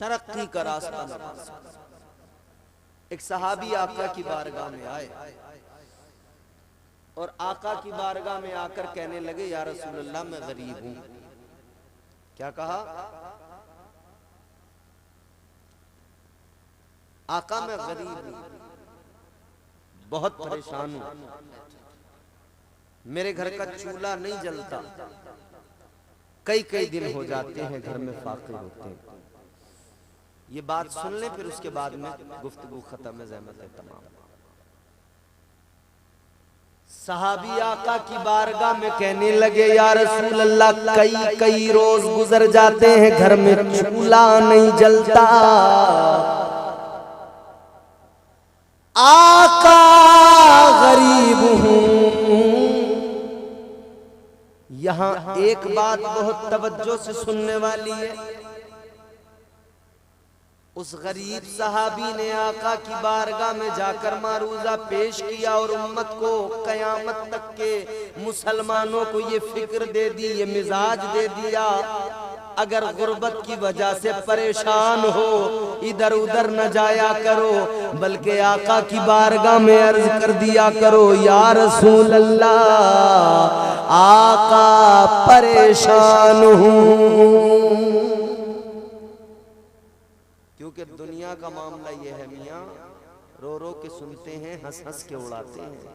तरक्की का रास्ता न पा सका। एक सहाबी आका की बारगाह में आए और आका की बारगाह में आकर कहने लगे, या रसूलल्लाह मैं गरीब हूं। क्या कहा? आका मैं गरीब हूं, बहुत परेशान हूं, मेरे घर का चूल्हा नहीं जलता, कई कई दिन हो जाते हैं घर में फाके होते हैं। ये बात सुन लें, फिर उसके बाद में गुफ्तगू खत्म है, ज़हमत है तमाम। सहाबी आका की बारगाह में कहने लगे, या रसूल अल्लाह कई कई रोज गुजर जाते हैं, घर में चूल्हा नहीं जलता, आका गरीब हूं। यहां एक बात बहुत तवज्जो से सुनने वाली है। उस गरीब सहाबी ने आका की बारगाह में जाकर मारूजा पेश किया और उम्मत को, कयामत तक के मुसलमानों को ये फिक्र दे दी, ये मिजाज दे दिया, अगर गुर्बत की वजह से परेशान हो इधर उधर न जाया करो, बल्कि आका की बारगाह में अर्ज कर दिया करो, या रसूल अल्लाह आका परेशान हूं। क्योंकि दुनिया का मामला ये है मियाँ, रो रो के सुनते हैं, हंस हंस के उड़ाते हैं।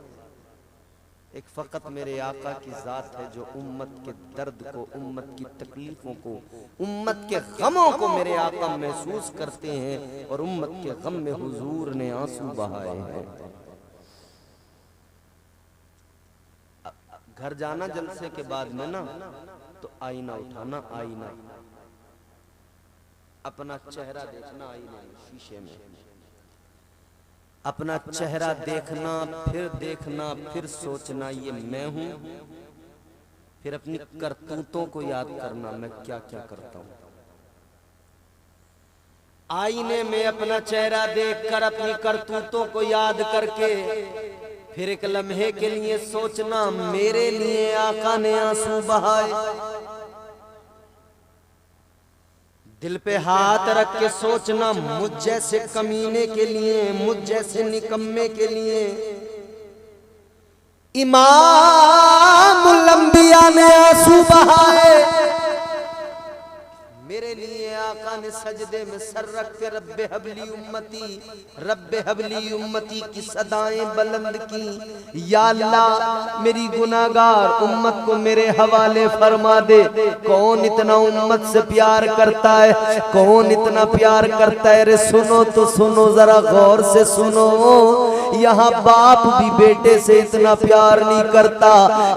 एक फ़कत मेरे आका की ज़ात है जो उम्मत के दर्द को, उम्मत की तकलीफ़ों को, उम्मत के गमों को मेरे आका महसूस करते हैं, और उम्मत के गम में हुजूर ने आंसू बहाए हैं। घर जाना जलसे के बाद में ना, तो आईना उठाना, आईना अपना चेहरा देखना, आईने शीशे में अपना चेहरा देखना, फिर सोचना ये मैं हूं, फिर अपनी करतूतों को याद करना, मैं क्या क्या करता हूं। आईने में अपना चेहरा देखकर अपनी करतूतों को याद करके फिर एक लम्हे के लिए सोचना, मेरे लिए आका ने आंसू बहाए। दिल पे हाथ रख के सोचना, मुझ जैसे कमीने के लिए, मुझ जैसे निकम्मे के लिए इमामुल अंबिया ने आंसू बहाए। मेरे लिए आका ने सजदे में सर रख के रब्बे हबली उम्मती, रब्बे हबली उम्मती की सदाएं बुलंद की। या अल्लाह मेरी गुनाहगार उम्मत को मेरे हवाले फरमा दे। कौन इतना उम्मत से प्यार करता है, कौन इतना प्यार करता है? रे सुनो तो सुनो, जरा गौर से सुनो। यहाँ बाप भी बेटे से इतना प्यार नहीं करता,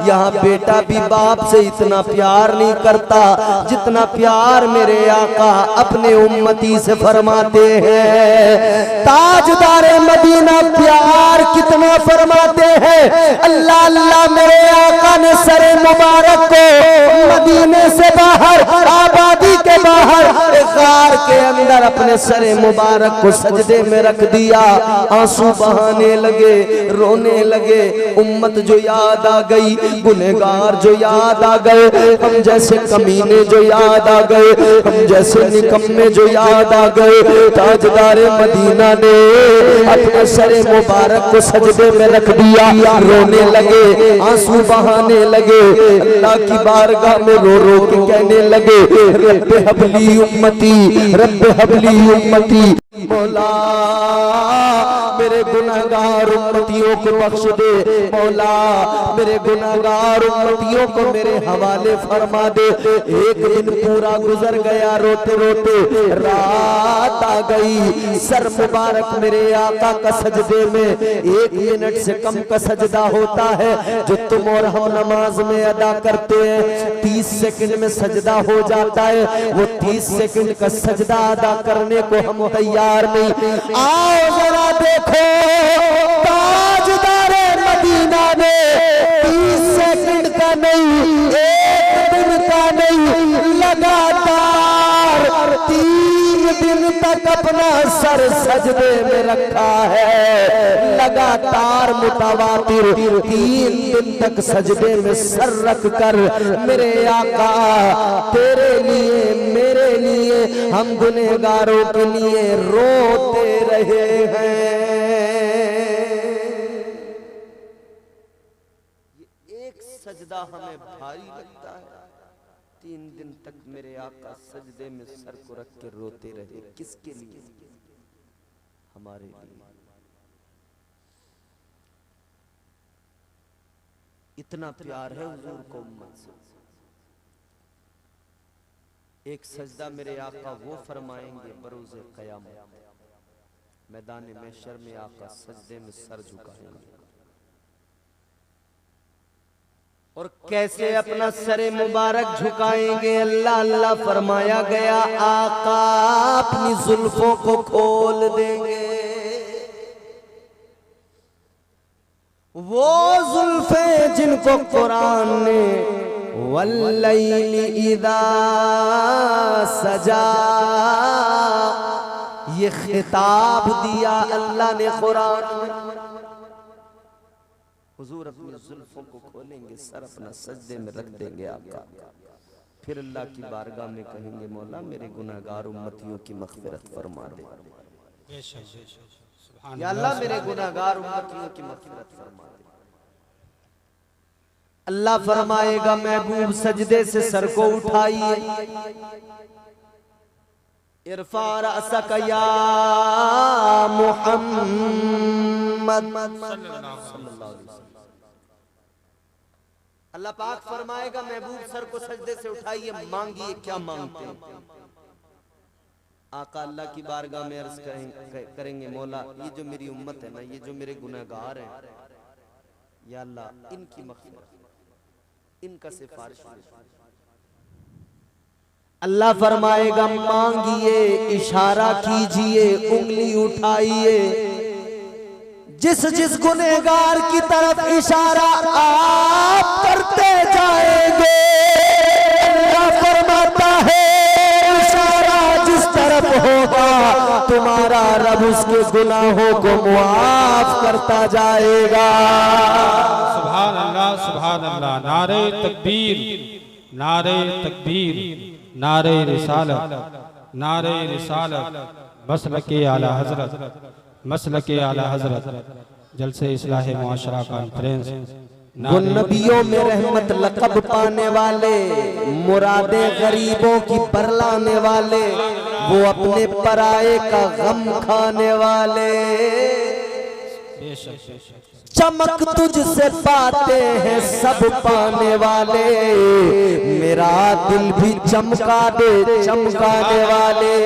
यहाँ बेटा भी बाप से इतना प्यार नहीं करता जितना प्यार मेरे आका अपने उम्मती से फरमाते हैं। ताजदारे मदीना प्यार कितना फरमाते हैं। अल्लाह अल्लाह मेरे आका ने सरे मुबारक को मदीने से बाहर, आबादी के बाहर गार के अंदर अपने सरे मुबारक को सजदे में रख दिया। आंसू बहाने लगे, रोने लगे। उम्मत जो याद आ गई, गुनहगार जो याद आ गए, हम जैसे कमीने जो याद आ गए, हम जैसे निकम्मे जो याद आ गए। ताजदारे मदीना ने अपने सरे मुबारक को सजदे में रख दिया, रोने लगे, आंसू बहाने लगे। अल्लाह की बारगाह में रो रो के कहने लगे, रब्बे हबली उम्मती, रब्बे हबली उम्मती। मौला मेरे गुनाहगार उम्मतियों को बख्श दे, मौला मेरे गुनाहगार उम्मतियों को मेरे हवाले फरमा दे। एक दिन पूरा गुजर गया रोते रोते, रात आ गई। सर मुबारक मेरे आका का सजदे में 1 मिनट से कम का सजदा होता है जो तुम और हम नमाज में अदा करते हैं। 30 सेकंड में सजदा हो जाता है, वो 30 सेकंड का सजदा अदा करने को हम तैयार नहीं। आओ जरा देखो, ताजदारे मदीना ने 30 सेकंड का नहीं, 1 दिन का नहीं, लगातार 3 दिन तक तक अपना सर सजदे में रखा है, लगातार मुतवातिर 3 दिन तक सजदे में सर रख कर मेरे आका तेरे लिए मेरे लिए हम गुनहगारों के लिए रोते रहे हैं। ये एक सजदा हमें भारी लगता है, 3 दिन तक मेरे आका सजदे में सर को रख के रोते रहे। किसके लिए? हमारे लिए। इतना प्यार है हुजूर को उम्मत से। एक सजदा मेरे आका वो फरमाएंगे बरोज़े क़यामत, मैदान महशर में आका सजदे में सर झुकाएंगे। और कैसे अपना सरे मुबारक झुकाएंगे? अल्लाह अल्लाह फरमाया गया, आका अपनी जुल्फों को खोल देंगे। वो जुल्फे जिनको कुरान ने वल्लैली इज़ा सजा ये खिताब दिया अल्लाह ने कुरान में। हुजूर अपनी जुल्फों को खोलेंगे, सर अपना सजदे में रख देंगे आका, फिर अल्लाह की बारगाह में कहेंगे, मौला मेरे गुनाहगार उम्मतियों की मग़फ़िरत फरमा दे। या अल्लाह मेरे गुनाहगार उम्मतियों की मग़फ़िरत फरमा दे। अल्लाह फरमाएगा, महबूब सजदे से सर को उठाइए, इरफा रअसक या मुहम्मद सल्लल्लाहु अलैहि वसल्लम। अल्लाह पाक फरमाएगा, महबूब सर को सजदे से उठाइए, मांगिए क्या मांगते हैं। आका अल्लाह की बारगाह में अर्ज करेंगे, मौला ये जो मेरी उम्मत है ना, ये जो मेरे गुनहगार हैं, या अल्लाह इनकी मग़फ़िरत, इनका सिफारिश। अल्लाह फरमाएगा, मांगिए, इशारा कीजिए, उंगली उठाइए, जिस जिस गुनहगार की तरफ इशारा आप करते जाएंगे, अल्लाह फरमाता है इशारा जिस तरफ होगा तुम्हारा रब उसके गुनाहों को मुआफ करता जाएगा। सुभान अल्लाह, सुभान अल्लाह। नारे तकबीर, नारे तकबीर, नारे रिसालत, नारे रिसालत, मसलके आला हजरत, मसलके आला हजरत, जलसे इस्लाह मुआशरा कॉन्फ्रेंस। उन नबियों में रहमत लक़ब पाने वाले, मुरादे गरीबों की बरलाने वाले, वो अपने पराये का गम खाने वाले, चमक तुझसे पाते हैं सब पाने वाले, मेरा दिल भी चमका दे चमकाने वाले।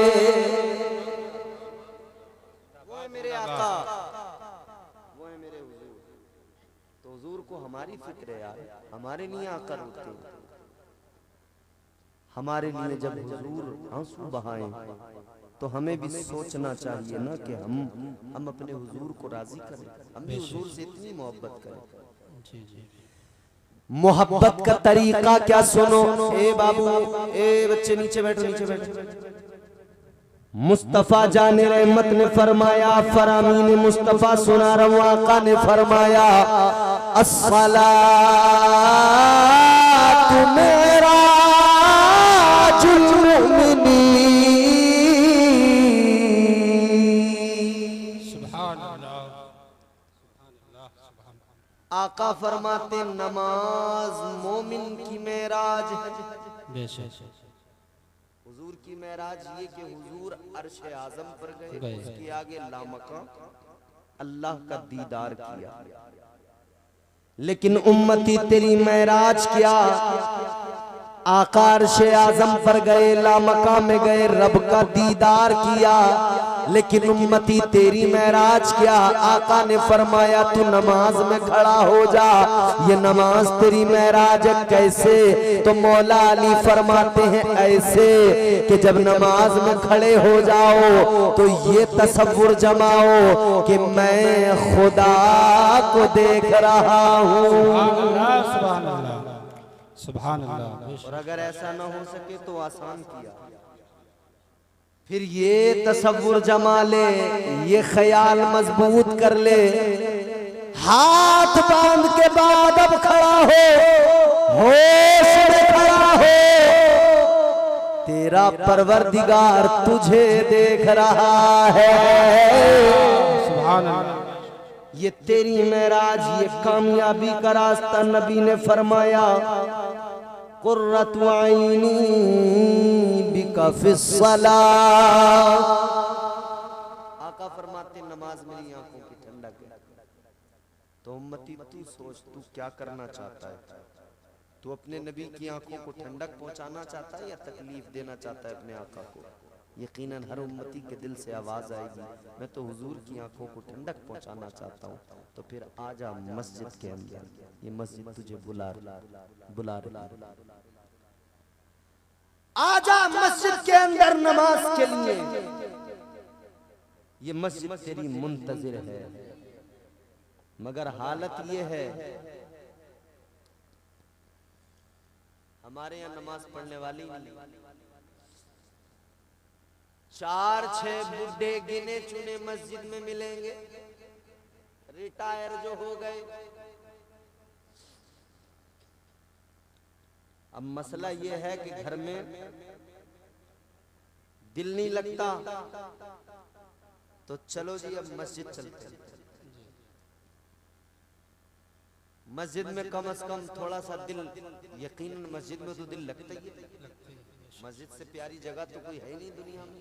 वो है मेरे आका, वो है मेरे हुजूर। तो हुजूर को हमारी फिक्र है यार, हमारे लिए आका रोते हैं, हमारे लिए जब हुजूर आंसू बहाएं तो हमें भी सोचना चाहिए ना कि हम अपने हुजूर को राजी करें, हम भी हुजूर से इतनी मोहब्बत करें। मोहब्बत का तरीका क्या सुनो। ए बाबू, ए बच्चे नीचे बैठो, नीचे बैठो। मुस्तफा जाने रहमत ने फरमाया, फरामीन मुस्तफा सुना रहा, आका ने फरमाया, अस्सलातु मेराजुल मुमिनीन। आका फरमाते, नमाज मोमिन की मेराज है। हुजूर की मेराज ये कि हुजूर अर्श आज़म पर गए, उसके आगे लामका अल्लाह का दीदार किया। लेकिन उम्मती तेरी मेराज क्या? आका अर्श आज़म पर गए, लामका में गए, रब का दीदार किया। लेकिन उम्मती तेरी मेराज क्या? आका ने फरमाया, तू नमाज में खड़ा हो जा, ये नमाज तेरी मेराज है। कैसे? तो मौला अली फरमाते हैं, ऐसे कि जब नमाज में खड़े हो जाओ तो ये तसव्वुर जमाओ कि मैं खुदा को देख रहा हूँ। सुभान अल्लाह। और अगर ऐसा ना हो सके तो आसान किया, फिर ये तसव्वुर जमा ले, ये ख्याल मजबूत कर ले, हाथ बांध के बाद अब खड़ा हो, होश में खड़ा हो, तेरा परवरदिगार तुझे देख रहा है। सुभान अल्लाह। ये तेरी मेराज, ये कामयाबी का रास्ता। नबी ने फरमाया कुर्रतु आईनी बिका फिस्सलाह। आका फरमाते नमाज मेरी आंखों की ठंडक है। तो उम्मती तू सोच, तू क्या करना चाहता है? तू अपने नबी की आंखों को ठंडक पहुंचाना चाहता है या तकलीफ देना चाहता है अपने आका को? यकीनन हर उम्मती के दिल से आवाज आएगी, मैं तो हुजूर की आंखों को ठंडक पहुंचाना चाहता हूँ। तो फिर आजा मस्जिद के अंदर, ये मस्जिद तुझे बुला रही। आजा मस्जिद के अंदर नमाज के लिए, ये मस्जिद तेरी मुंतजिर है। मगर हालत ये है, हमारे यहाँ नमाज पढ़ने वाली नहीं। 4-6 बुढ़े गिने चुने मस्जिद में मिलेंगे, रिटायर जो हो गए। अब मसला ये है कि घर में दिल नहीं लगता, तो चलो जी अब मस्जिद चलते हैं। मस्जिद में कम से कम थोड़ा सा दिल, यकीनन मस्जिद में तो दिल लगता ही है। मस्जिद से प्यारी जगह तो कोई है नहीं दुनिया में।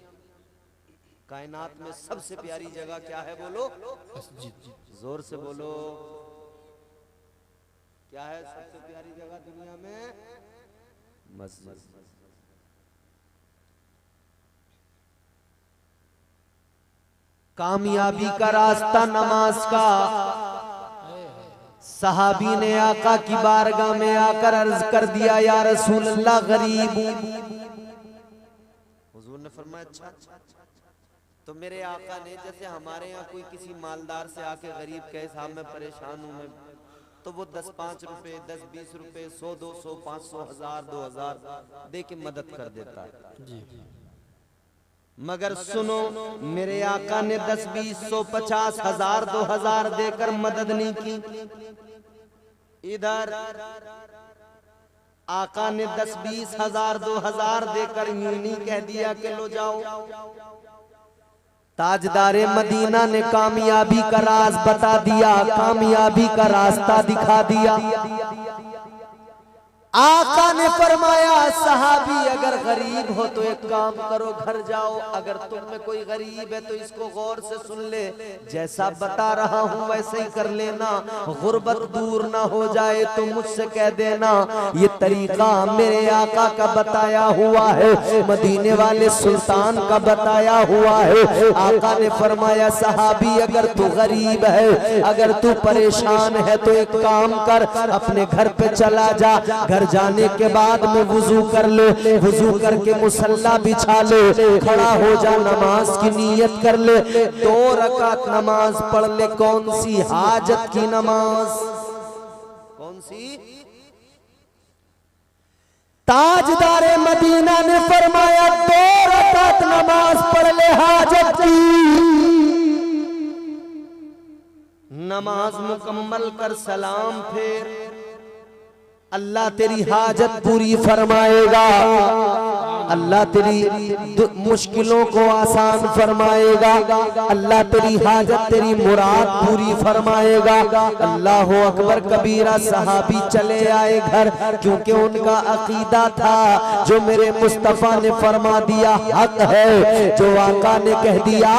कायनात में सबसे प्यारी जगह क्या है बोलो? मस्जिद। जोर से बोलो, क्या है सबसे प्यारी जगह दुनिया में? मस्जिद। कामयाबी का रास्ता नमाज का। सहाबी ने आका की बारगाह में आकर अर्ज कर दिया, या रसूल अल्लाह गरीब हूं। हुजूर ने फरमाया अच्छा। तो मेरे आका ने, जैसे हमारे यहाँ कोई किसी मालदार से आके गरीब कहे साहब मैं परेशान हूं, मैं, तो वो 10-5 रुपए, 10-20 रुपए, 100-200, 500, 1000, 2000 दे के मदद कर देता है। मगर सुनो, मेरे आका ने 10-20, 100, 50, 1000, 2000 देकर मदद नहीं की। इधर आका ने 10-20 हजार 2000 देकर यूं नहीं कह दिया कि लो जाओ। ताजदारे मदीना ने कामयाबी का राज बता दिया, कामयाबी का रास्ता दिखा दिया। आका ने फरमाया सहाबी अगर गरीब हो तो एक काम करो, घर जाओ, अगर तुम में कोई गरीब है तो इसको गौर से सुन ले, जैसा बता रहा हूं वैसे ही कर लेना, गुर्बत दूर ना हो जाए तो मुझसे कह देना। ये तरीका मेरे आका का बताया हुआ है, मदीने वाले सुल्तान का बताया हुआ है। आका ने फरमाया सहाबी अगर तू गरीब है, अगर तू परेशान है तो एक काम कर, अपने घर पे चला जा, घर जाने के बाद में वुजू कर ले, वुजू करके मुसल्ला बिछा ले, खड़ा हो जा, नमाज की नीयत कर ले, 2 रकात नमाज पढ़ ले। कौन सी? हाजत की नमाज। कौन सी? ताजदारे मदीना ने फरमाया 2 रकात नमाज पढ़ ले हाजत की। नमाज मुकम्मल कर सलाम फेर, अल्लाह तेरी हाजत पूरी फरमाएगा, अल्लाह तेरी मुश्किलों को आसान फरमाएगा, अल्लाह तेरी हाजत तेरी मुराद पूरी फरमाएगा। अल्लाह अकबर कबीरा। सहाबी चले आए घर, क्योंकि उनका अकीदा था जो मेरे मुस्तफा ने फरमा दिया हक है, जो आका ने कह दिया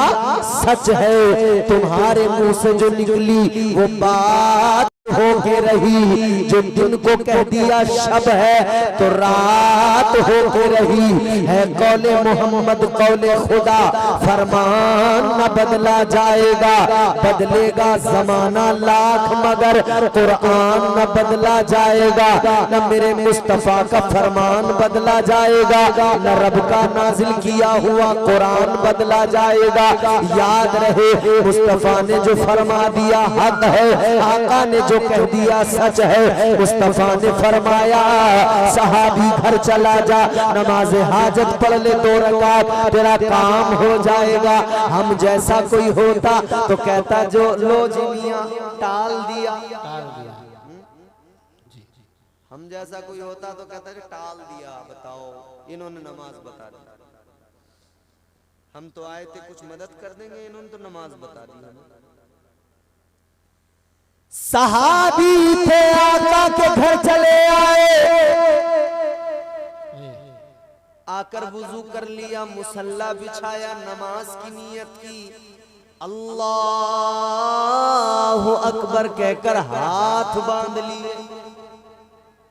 सच है। तुम्हारे मुंह से जो निकली वो बात होके रही, जो दिन को कह दिया शब है तो रात होके रही है। कौले मोहम्मद कौले खुदा, फरमान न बदला जाएगा, बदलेगा जमाना लाख मगर कुरान न बदला जाएगा। न मेरे मुस्तफा का फरमान बदला जाएगा, न रब का नाजिल किया हुआ कुरान बदला जाएगा। याद रहे मुस्तफा ने जो फरमा दिया हक है, आका ने जो कह दिया सच है। मुस्तफा ने फरमाया सहाबी घर चला जा, नमाज हाजत पढ़ ले 2 रकात, तेरा काम हो जाएगा। हम जैसा कोई होता तो कहता जो लो जी मियां टाल दिया। हम जैसा कोई होता तो कहता है टाल दिया, बताओ इन्होंने नमाज बता दी। हम तो आए थे कुछ मदद कर देंगे, इन्होंने तो नमाज बता दी। सहाबी थे आका के घर चले आए, आकर वुजू कर लिया, मुसल्ला बिछाया, नमाज की नियत की, अल्लाहु अकबर कहकर हाथ बांध लिए,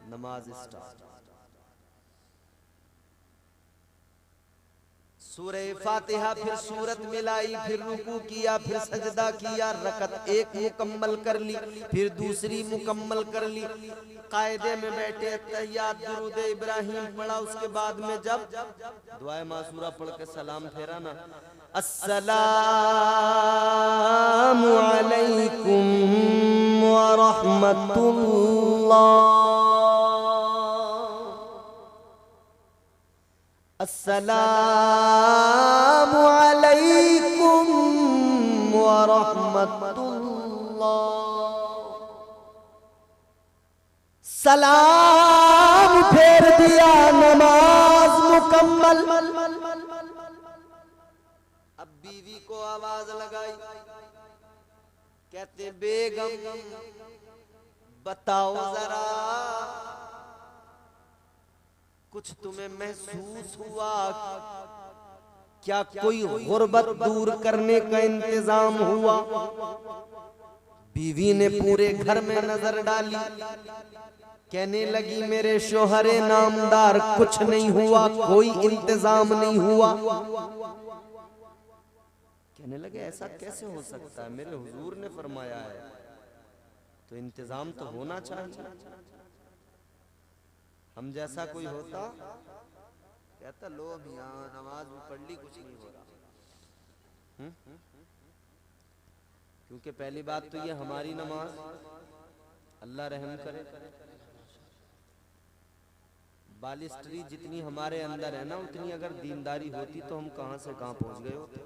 नमाज स्टार्ट। सूरह फातिहा फिर सूरत मिलाई, फिर रुकू किया, फिर सजदा किया, रकत 1 मुकम्मल कर ली, फिर दूसरी मुकम्मल कर ली, कायदे में बैठे तहियात दुरूद इब्राहिम पढ़ा। उसके बाद में जब दुआए मासूरा पढ़ के सलाम फेरा ना, अस्सलामु अलैकुम व रहमतुल्लाह, अस्सलामु अलैकुम व रहमतुल्लाह, सलाम फेर दिया, नमाज मुकम्मल। अब बीवी को आवाज लगाई, कहते बेगम बताओ जरा कुछ तुम्हें महसूस हुआ क्या, कोई गुर्बत दूर करने का इंतजाम हुआ? बीवी ने पूरे घर में नजर डाली, कहने लगी मेरे शोहरे नामदार कुछ नहीं हुआ, कोई इंतजाम नहीं हुआ। कहने लगे ऐसा कैसे हो सकता है, मेरे हुजूर ने फरमाया है तो इंतजाम तो होना चाहिए। हम जैसा कोई होता कहता लो मियां नमाज भी पढ़ ली, कुछ नहीं हो रहा। क्योंकि पहली बात तो ये हमारी नमाज, अल्लाह रहम करे, बालिस्ट्री जितनी हमारे अंदर है ना, उतनी अगर दीनदारी होती तो हम कहां से कहां पहुंच गए होते।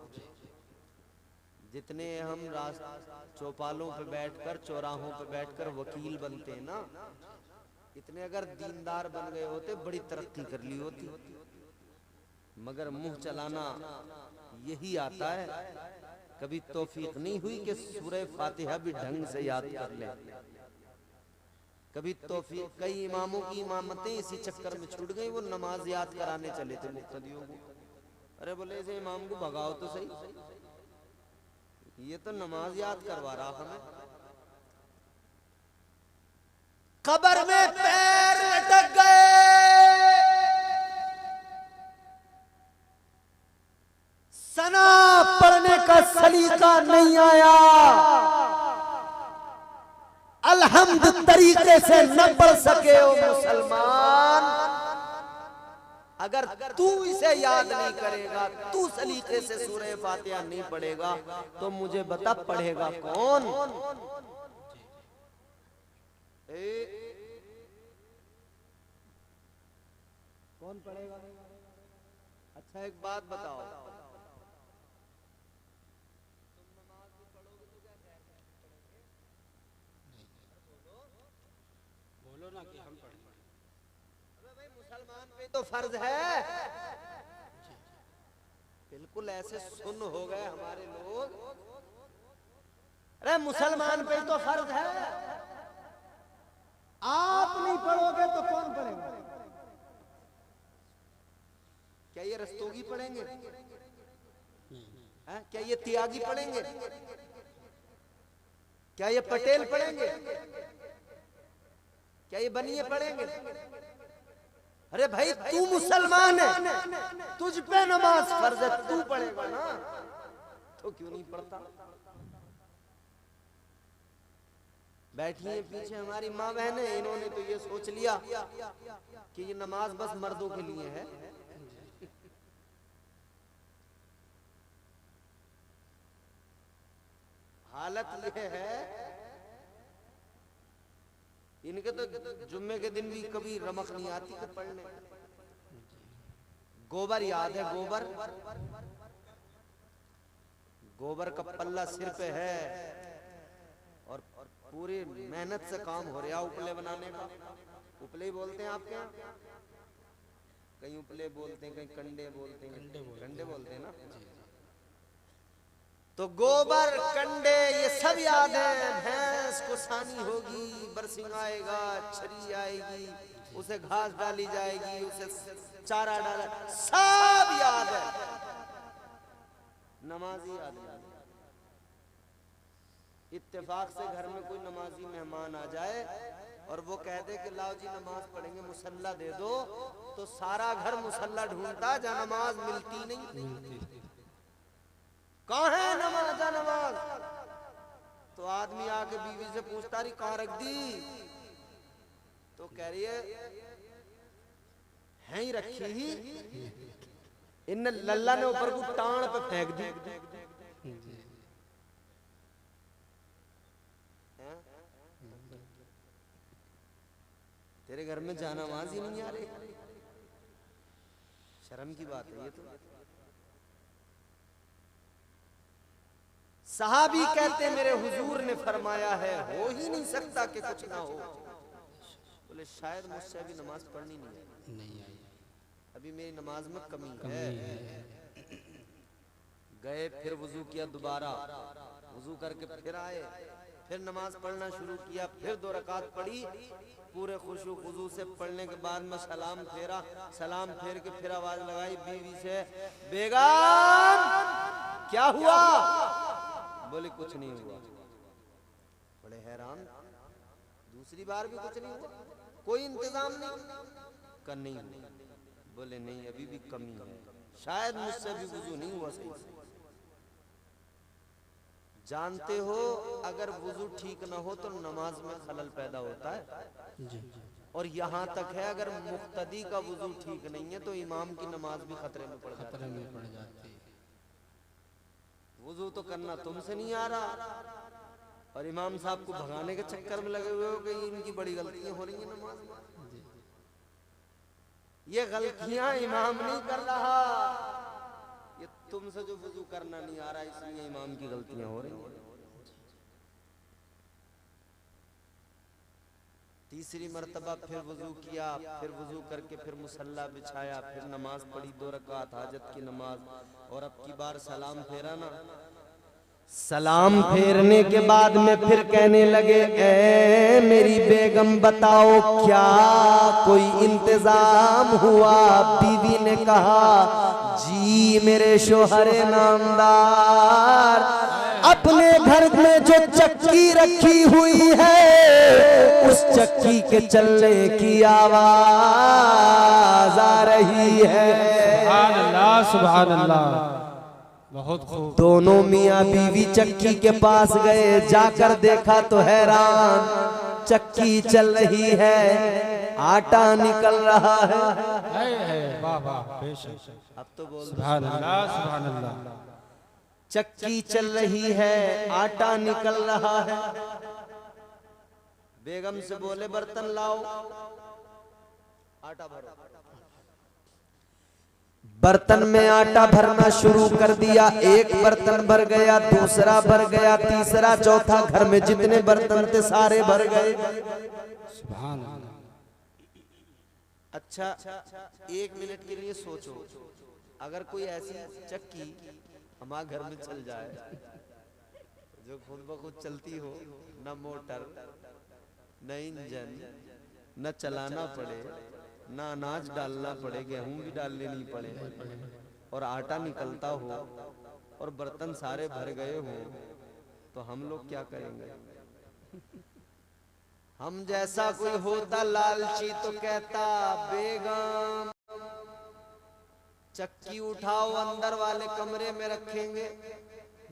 जितने हम चौपालों पे बैठकर, चौराहों पे बैठकर वकील बनते हैं ना, इतने अगर दीनदार बन गए होते बड़ी तरक्की कर ली होती। मगर मुंह चलाना यही आता है, कभी तौफीक नहीं हुई कि सूरह फातिहा भी ढंग से याद कर ले। कभी तौफीक, कई इमामों की इमामतें इसी चक्कर में छूट गई, वो नमाज याद कराने चले थे मुक्तदियों को। अरे बोले इसे इमाम को भगाओ तो सही, ये तो नमाज याद करवा रहा हमें। कब्र में पैर लटक गए, सना पढ़ने का सलीका नहीं आया, अलहम्द तरीके से न पढ़ सके ओ मुसलमान। अगर तू इसे याद नहीं करेगा, तू सलीके से सूरह फातिहा नहीं पढ़ेगा, तो मुझे बता पढ़ेगा कौन? कौन पढ़ेगा? अच्छा एक बात बताओ, बोलो ना कि हम पढ़ें। अरे भाई मुसलमान पे तो फर्ज है। बिल्कुल ऐसे सुन हो गए हमारे लोग, अरे मुसलमान पे तो फर्ज है, आप नहीं पढ़ोगे तो कौन पढ़ेगा? क्या ये रस्तोगी पढ़ेंगे? क्या ये त्यागी पढ़ेंगे? क्या ये पटेल पढ़ेंगे? क्या ये बनिए पढ़ेंगे? अरे भाई तू मुसलमान है, तुझ पे नमाज फर्ज है, तू पढ़ेगा ना, तो क्यों नहीं पढ़ता? बैठी है पीछे हमारी माँ बहनें, इन्होंने तो ये सोच लिया कि ये नमाज बस मर्दों के लिए है। हालत यह है इनके तो जुम्मे के दिन भी कभी रमक नहीं आती कि पढ़ने। गोबर याद है? गोबर, गोबर का पल्ला सिर पे है और पूरी मेहनत से काम हो रहा उपले बनाने का। उपले ही बोलते हैं आपके यहाँ? कहीं उपले बोलते हैं, कहीं कंडे बोलते हैं। कंडे बोलते हैं ना। तो गोबर, कंडे, ये सब याद है। भैंस को सानी होगी, बरसिंग आएगा, छरी आएगी, उसे घास डाली जाएगी, उसे चारा डाला, सब याद है। नमाजी याद है। इत्तेफाक से घर में कोई नमाजी मेहमान आ जाए और वो कहते कि लाओ जी नमाज पढ़ेंगे, मुसल्ला दे दो, तो सारा घर मुसल्ला ढूंढता, जहाँ नमाज मिलती नहीं। कहाँ है नमाज? नमाज तो आदमी आके बीवी से पूछता, रही कहाँ रख दी? तो कह रही है ही रखी ही, इन लल्ला ने ऊपर को टाण पे फेंक दी। तेरे घर में जाना नमाज ही नहीं आ रही। शर्म की बात है ये तो। सहाबी कहते मेरे हुजूर ने फरमाया है, हो ही नहीं सकता कि कुछ ना हो। बोले शायद मुझसे अभी नमाज पढ़नी नहीं आई, अभी मेरी नमाज में कमी है। गए, फिर वुजू किया, दोबारा वुजू करके फिर आए, फिर नमाज पढ़ना शुरू किया, फिर 2 रकात पढ़ी, पूरे खुशू खुजू से पढ़ने के बाद में सलाम फेरा, सलाम फेर के फिर आवाज लगाई बीवी से, बेगम क्या हुआ? बोले कुछ नहीं हुआ। बड़े हैरान, दूसरी बार भी कुछ नहीं हुआ, कोई इंतजाम नहीं कर नहीं हुआ। बोले नहीं अभी भी कमी है, शायद मुझसे भी वुजू नहीं हुआ सही से। जानते हो अगर वुजू ठीक ना हो तो नमाज में खलल पैदा होता है जी। और यहाँ तक है अगर मुक्तदी का वुजू ठीक नहीं है तो इमाम की नमाज भी खतरे में पड़ जाती है। वुजू तो करना तुमसे नहीं आ रहा और इमाम साहब को भगाने के चक्कर में लगे हुए हो कि इनकी बड़ी गलतियां हो रही है नमाज में। ये गलतियां इमाम नहीं कर रहा, ये तुमसे जो वुजू करना नहीं आ रहा इसलिए इमाम की गलतियां हो रही हैं। तीसरी मर्तबा फिर वुजू किया, फिर वुजू करके फिर मुसल्ला बिछाया, फिर नमाज पढ़ी 2 रकात हाजत की नमाज, और अब की बार सलाम फेरा ना। सलाम फेरने के बाद में फिर कहने लगे, ए मेरी बेगम बताओ क्या कोई इंतजाम हुआ? बीवी ने कहा, जी मेरे शोहरे नामदार, अपने घर में जो चक्की रखी हुई है उस चक्की के चलने की आवाज आ रही है। सुभान अल्लाह, सुभान अल्लाह, बहुत खूब। दोनों मियाँ बीवी चक्की के पास गए, जाकर देखा तो हैरान, चक्की चल रही है, आटा निकल रहा है। वाह वाह, बेशक। अब तो बोल, सुभान अल्लाह, सुभान अल्लाह। चक्की चल रही है, आटा निकल रहा है। बेगम से बोले बर्तन लाओ, आटा भरो। बर्तन में आटा भरना शुरू कर दिया, एक बर्तन भर गया, दूसरा भर गया, तीसरा, चौथा, घर में जितने बर्तन थे सारे भर गए। सुभान अल्लाह। अच्छा 1 मिनट के लिए सोचो, अगर कोई ऐसी चक्की हमारे घर में चल जाए जो खुद ब खुद चलती हो, न मोटर न इंजन, न चलाना पड़े, ना अनाज डालना पड़े, गेहूं भी डालने नहीं पड़े, और आटा निकलता हो और बर्तन सारे भर गए हो, तो हम लोग क्या करेंगे? हम जैसा कोई होता लालची तो कहता, बेगम चक्की उठाओ, अंदर वाले कमरे में रखेंगे,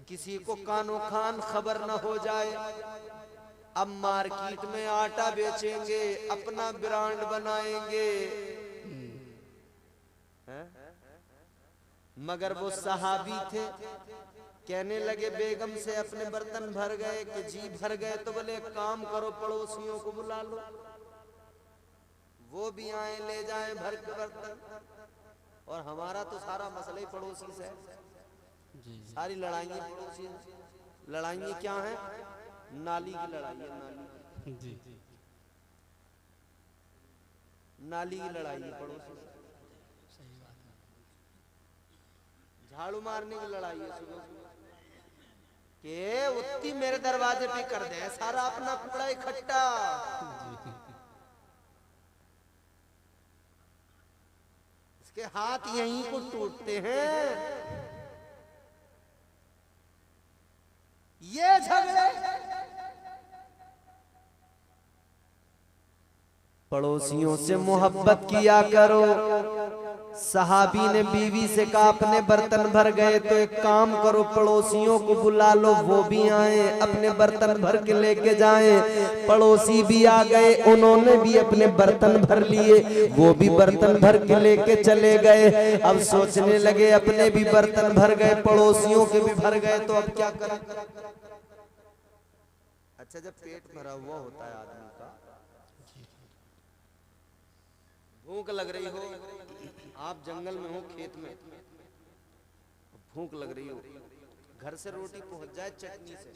किसी को कानो खान खबर न हो जाए। अब मार्केट में आटा बेचेंगे, अपना ब्रांड बनाएंगे, मगर वो सहाबी थे, कहने लगे बेगम से अपने बर्तन भर गए कि जी भर गए, तो बोले एक काम करो पड़ोसियों को बुला लो, वो भी आए ले जाएं भर के बर्तन। और हमारा तो सारा मसला ही पड़ोसी से है, सारी लड़ाइयाँ पड़ोसी से। लड़ाइयाँ क्या है? नाली की लड़ाई है, नाली नाली की लड़ाई है पड़ोसी से। झाड़ू मारने की लड़ाई है सुबह के उत्ती मेरे दरवाजे पे कर दे सारा अपना कूड़ा इकट्ठा। इसके हाथ यहीं को टूटते हैं। ये झगड़े पड़ोसियों से मोहब्बत किया करो। सहाबी ने बीवी से कहा अपने बर्तन भर गए तो एक काम करो पड़ोसियों को बुला लो, वो भी आए अपने बर्तन भर के लेके जाएं। पड़ोसी भी आ गए, उन्होंने भी अपने बर्तन भर लिए, वो भी बर्तन भर के लेके चले गए। अब सोचने लगे अपने भी बर्तन भर गए, पड़ोसियों के भी भर गए, तो अब क्या करें? अच्छा, जब पेट भरा हुआ होता है आदमी का, भूख लग रही हो, आप जंगल में हो, खेत में, भूख लग रही हो, घर से रोटी पहुंच जाए चटनी से,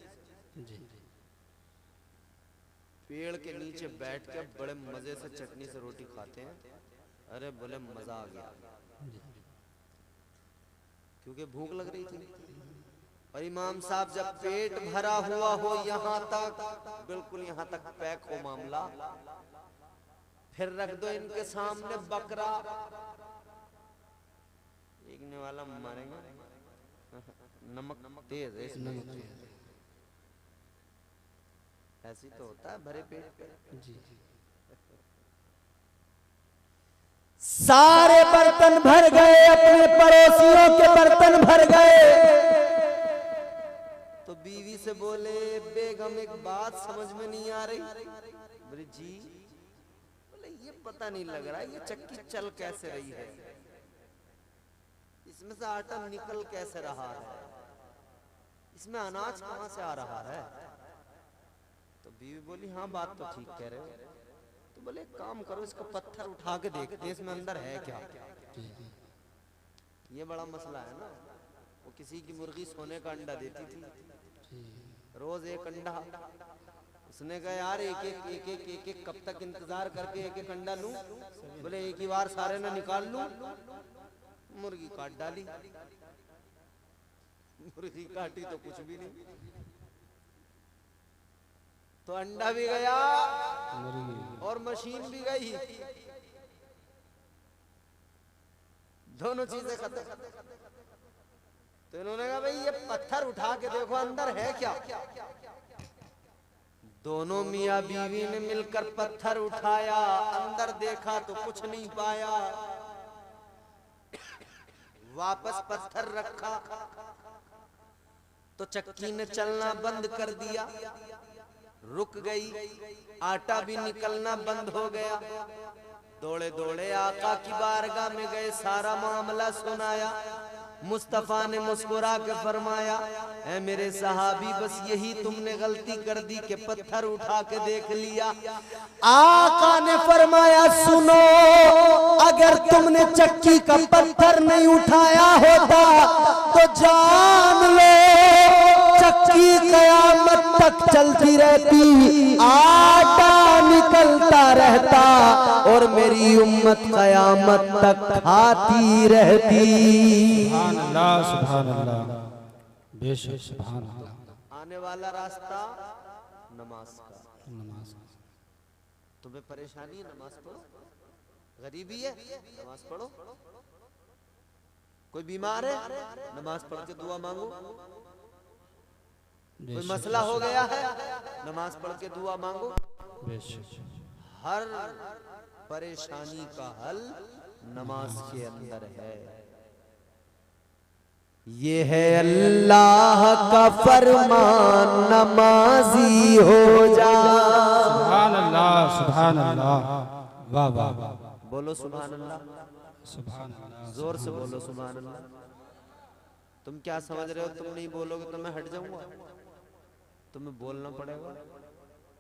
पेड़ के नीचे बैठ के बड़े मजे से चटनी से रोटी खाते हैं, अरे बोले मजा आ गया, क्योंकि भूख लग रही थी। और इमाम साहब जब पेट भरा हुआ हो, यहाँ तक बिल्कुल यहाँ तक पैक हो मामला, फिर रख दो इनके सामने बकरा, एकने वाला मारेंगे, नमक तेज है इसमें, ऐसी तो होता है भरे पेट पे। सारे बर्तन भर गए, अपने पड़ोसियों के बर्तन भर गए। तो बीवी से बोले बेगम एक बात समझ में नहीं आ रही। बोले जी। बोले ये पता नहीं लग रहा ये चक्की चल कैसे रही है, इसमें से आटा निकल कैसे रहा है, इसमें अनाज कहां से आ रहा है। तो बीवी बोली हाँ बात तो ठीक कह रहे हो। तो बोले एक काम करो इसका पत्थर उठा के देखते हैं इसमें अंदर है क्या। ये बड़ा मसला है ना। वो किसी की मुर्गी सोने का अंडा देती थी, रोज एक अंडा। उसने कहा यार एक कब तक इंतजार करके एक अंडा लूं। बोले एक ही बार सारे ना निकाल लूं। मुर्गी काट डाली, मुर्गी काटी तो कुछ भी नहीं, तो अंडा भी गया और मशीन भी गई, दोनों चीजें खत्म। तो इन्होंने कहा भाई ये पत्थर उठा के देखो अंदर है क्या। दोनों मियां बीवी ने मिलकर पत्थर उठाया, अंदर देखा तो कुछ नहीं पाया। वापस पत्थर रखा तो चक्की ने चलना बंद कर दिया, रुक गई, आटा भी निकलना बंद हो गया। दौड़े दौड़े आका की बारगाह में गए, सारा मामला सुनाया। मुस्तफा ने मुस्कुरा के फरमाया ऐ मेरे सहाबी बस यही तुमने गलती कर दी कि पत्थर उठा के देख लिया। आका ने फरमाया सुनो, अगर तुमने चक्की का पत्थर नहीं उठाया होता तो जान लो चक्की कयामत तक चलती रहती, आटा निकलता रहता और मेरी उम्मत कयामत तक खाती रहती। सुभान अल्लाह, सुभान अल्लाह, बेशक सुभान अल्लाह। आने वाला रास्ता नमाज का। नमाज तुम्हें परेशानी है नमाज पढ़ो, गरीबी है नमाज पढ़ो, कोई बीमार है नमाज पढ़ के दुआ मांगो, कोई मसला हो गया है नमाज पढ़ के दुआ मांगो। हर परेशानी का हल नमाज के अंदर है। ये है अल्लाह का फरमान नमाजी हो जा। सुभान अल्लाह, सुभान अल्लाह, वाह वाह वाह। बोलो सुभान अल्लाह, सुभान अल्लाह, जोर से बोलो सुभान अल्लाह। तुम क्या समझ रहे हो, तुम नहीं बोलोगे तो मैं हट जाऊंगा? तुम्हें बोलना पड़ेगा,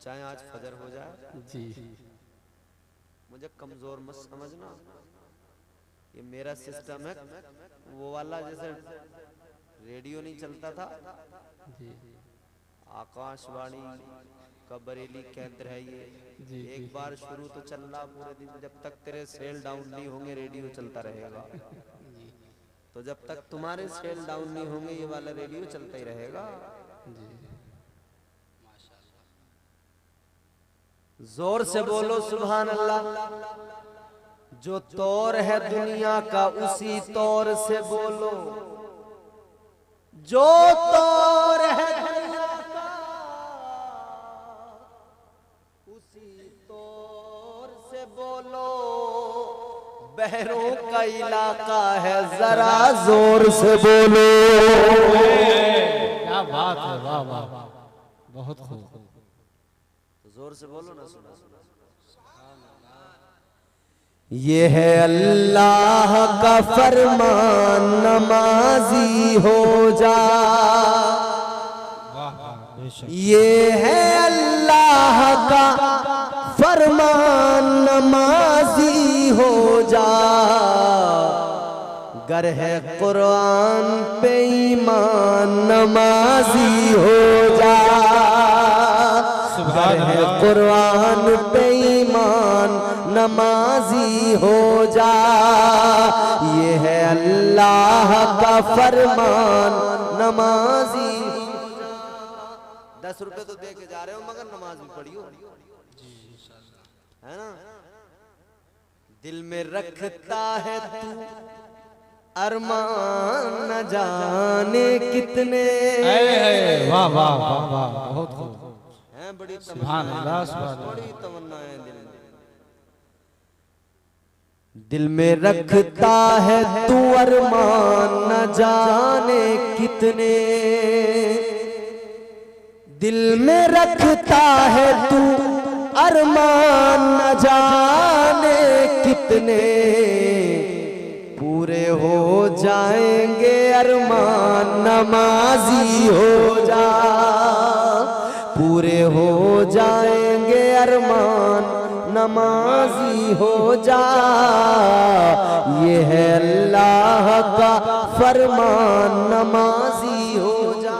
चाहे आज फजर हो जाए। जी मुझे कमजोर मत समझना, ये मेरा सिस्टम है। वो वाला जैसे रेडियो नहीं चलता था, जी आकाशवाणी का बरेली केंद्र है ये। जी एक बार शुरू तो चल रहा पूरे दिन, जब तक तेरे सेल डाउन नहीं होंगे रेडियो चलता रहेगा। तो जब तक तुम्हारे सेल डाउन नहीं होंगे ये वाला रेडियो चलता ही रहेगा। जी जोर से बोलो सुभान अल्लाह। जो तौर है दुनिया का उसी तौर से बोलो, जो तौर है दुनिया का उसी तौर से बोलो। बहरों का इलाका है जरा जोर से बोलो। क्या बात है, वाह वाह वाह, बहुत खूब। जोर से बोलो ना, सुना सुना। ये है अल्लाह का फरमान, नमाजी हो जा। वाह वाह, बेशक। ये है अल्लाह का फरमान, नमाजी हो जा। गर है कुरान पे ईमान, नमाजी हो जा। गर है कुरान पे ईमान, नमाजी हो जा। ये है अल्लाह का फरमान, नमाजी। 10 रुपए तो दे के जा रहे हो मगर नमाज भी पढ़ियो, है ना। दिल में रखता है तू अरमान, न जाने कितने। वाह वाह वाह वाह, बहुत खूब। हैं बड़ी सुभान अल्लाह, सुभान अल्लाह। बड़ी तमन्नाएं दिल में। दिल में रखता है तू अरमान, न जाने कितने। दिल में रखता है तू अरमान, न जाने कितने। पूरे हो जाएंगे अरमान, नमाजी हो जा। पूरे हो जाएंगे अरमान, नमाजी हो जा। ये है अल्लाह का फरमान, नमाजी हो जा।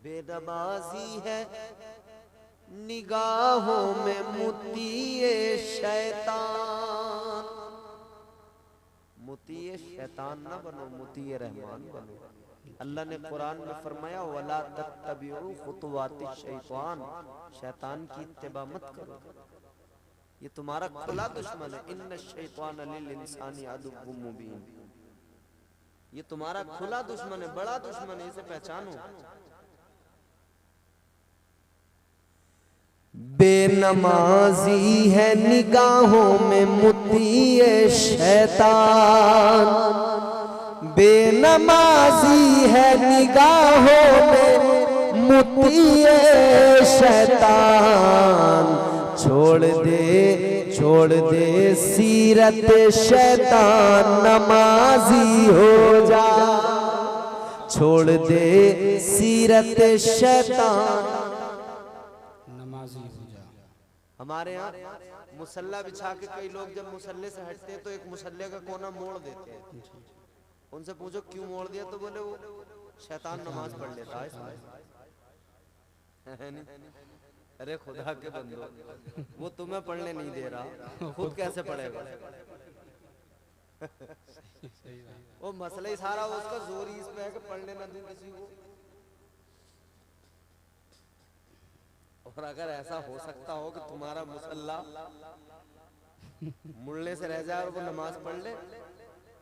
बेनमाजी है निगाहों में मुतीए शैतान। मुतीए शैतान ना बनो, मुतीए रहमान बनो। अल्लाह ने कुरान में फरमाया, वला तत्तबिउ खुतवाति शैतान, शैतान की इत्तिबा मत करो, ये तुम्हारा खुला दुश्मन है। इन्न शैतान लिल इंसानी अदुव्वुम मुबीन, ये तुम्हारा खुला दुश्मन है, बड़ा दुश्मन है, इसे पहचानो। बेनमाजी है निगाहों में मुतीए शैतान। बेनमाजी है निगाहों में मुतीए शैतान। छोड़ दे सीरत शैतान, नमाजी हो जा। छोड़ दे सीरत शैतान, नमाजी हो जा। हमारे यहाँ मुसल्ला बिछा के कई लोग जब मुसल्ले से हटते हैं तो एक मुसल्ले का कोना मोड़ देते हैं। उनसे पूछो क्यों मोड़ दिया, तो बोले वो शैतान नमाज पढ़ लेता है नहीं। अरे खुदा के बंदो, वो तुम्हें पढ़ने नहीं दे रहा, खुद कैसे पढ़ेगा? वो मसला ही सारा उसका जोर ही इस पे है कि पढ़ने ना दूं किसी को। और अगर ऐसा हो सकता हो कि तुम्हारा मुसल्ला मुड़ने से रह जाए और वो नमाज पढ़ ले,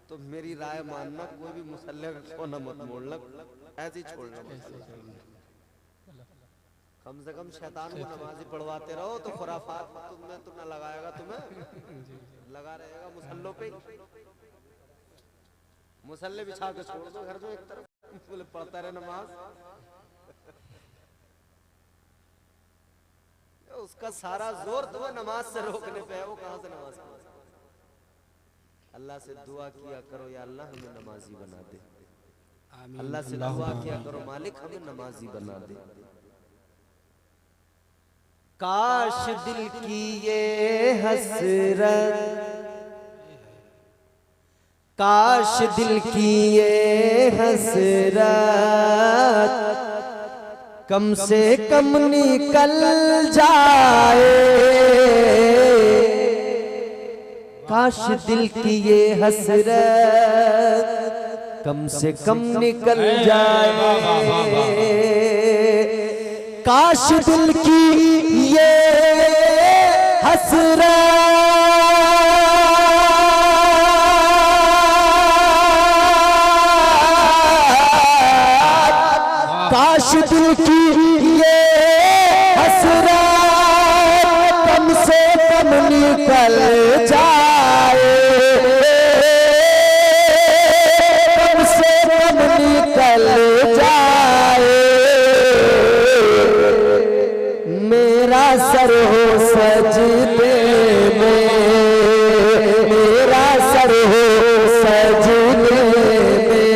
तो मेरी राय मानना, कोई भी मुसल्ले को न मत मोड़ना, ऐसे ही छोड़ना। कम से कम शैतान को नमाजी पढ़वाते रहो तो खुराफात तुम्हें तो न लगाएगा, तुम्हें लगा रहेगा मुसल्लों पे। मुसल्ले बिछा के छोड़ दो घर में एक तरफ, बोले पढ़ता रहे नमाज। उसका सारा जोर तुम्हें नमाज से रोकने पे है, वो कहां से नमाज पढ़े? अल्लाह से दुआ किया करो, या अल्लाह हमें नमाजी बना दे। अल्लाह से दुआ किया करो मालिक हमें नमाजी बना दे। काश दिल की ये हसरत, काश दिल की ये हसरत कम से कम निकल जाए, काश दिल की ये हसरत कम से कम निकल जाए, काश दिल की ये हसरत काश दिल की ये हसरत कम से कम निकल जाए, कम से कम निकल जाए, मेरा सर हो सजदे में, मेरा सर हो सजदे में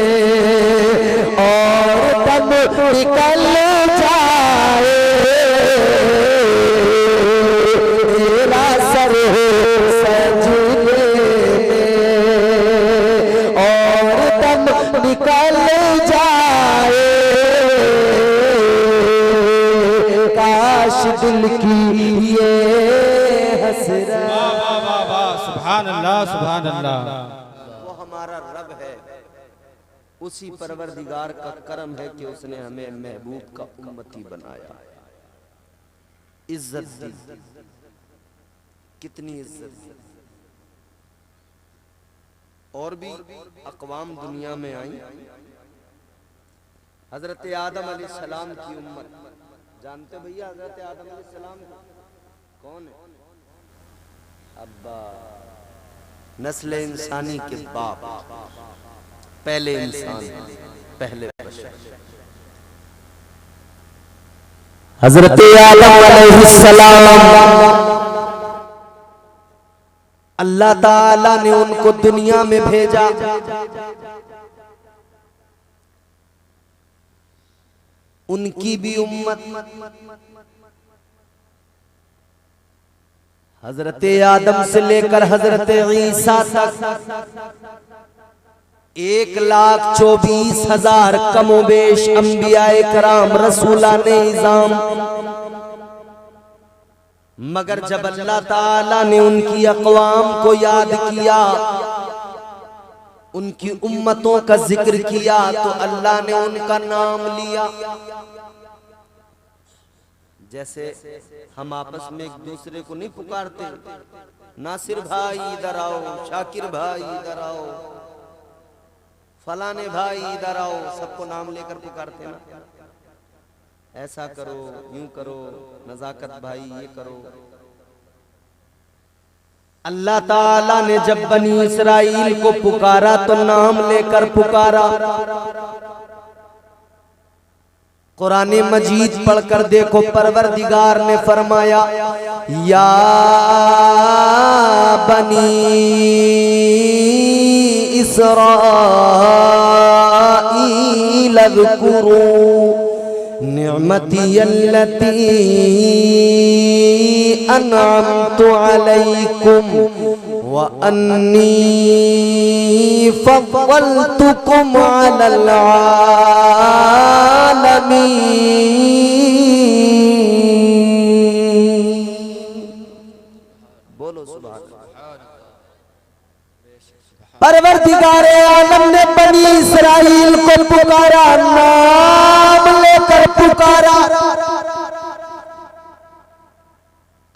और दम निकल जाए, मेरा सर हो सजदे में और दम निकल जाए, काश दिल की ये हसरत। सुभान अल्लाह सुभान अल्लाह। वो हमारा रब है, उसी परवरदिगार का करम है कि उसने हमें महबूब का उम्मती बनाया, इज्जत दी, कितनी इज्जत दी। और भी अक़वाम दुनिया में आई, हजरत आदम अलैहिस्सलाम की उम्मत जानते भैया, हजरत आदम अलैहिस्सलाम कौन है? अब्बा, नस्ल इंसानी के बाप, पहले इंसान, पहले बशर हजरत आदम अलैहिस्सलाम। अल्लाह ताला ने उनको दुनिया में भेजा, उनकी भी उम्मत हजरत आदम से लेकर हजरत ईसा तक 1,24,000 कमोबेश अंबियाए कराम रसूलाने इज़ाम। मगर जब अल्लाह ताला ने उनकी अक़वाम को याद किया, उनकी उम्मतों का जिक्र किया, तो अल्लाह ने उनका नाम लिया। जैसे हम आपस में एक दूसरे को नहीं पुकारते, नासिर भाई इधर आओ, शाकिर भाई इधर आओ, फलाने भाई इधर आओ, सबको नाम लेकर पुकारते ना। ऐसा करो, यूं करो, नजाकत भाई ये करो। अल्लाह ताला ने जब बनी इस्राइल को पुकारा तो नाम लेकर पुकारा। कुरान मजीद पढ़कर देखो, परवरदिगार ने फरमाया या बनी इस्राईल अज़्कुरू निअमती अल्लती अनअमतु अलैकुम व अन्नी फद्दलतुकुम अलल आलमीन। बोलो सुभान अल्लाह। परवरदिगारे आलम ने बनी इस्राइल को पुकारा, नाम लेकर पुकारा।